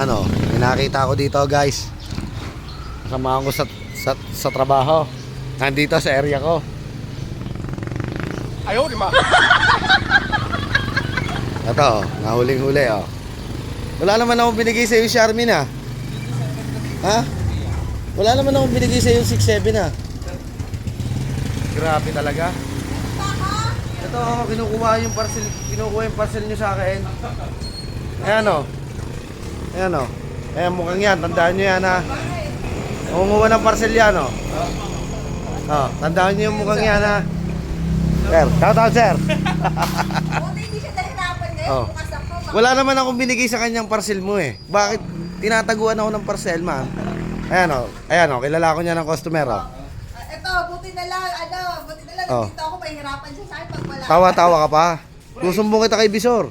Ano, may nakita ko dito guys. Kasamahan ko sa trabaho. Nandito sa area ko. Ayaw, di ma. Ito, nahuling-huli oh. Wala naman akong binigay sa iyo, Charmin ah. Ha? Wala naman akong binigay sa iyo 6-7 ah. Grabe talaga. Ito ako, kinukuha yung parcel niyo sa akin. Ayan oh. Ayan oh. Ayan mukhang yan, tandaan niyo yan ha. Kumuha ng parcel yan oh. Oh, tandaan niyo yung mukhang yan ha. Sir, shout out sir. Hindi siya nahirapan ngayon. Oh. Bukas ako. Wala naman akong binigay sa kanyang parcel mo eh. Bakit tinataguan ako ng parcel, ma'am? Ayan o, kilala ko niya ng customer oh. Ito, buti na lang, buti na lang Oh. nandito ako, mahirapan siya sa akin pag wala. Tawa-tawa ka pa. Susumbong kita kay Bisor.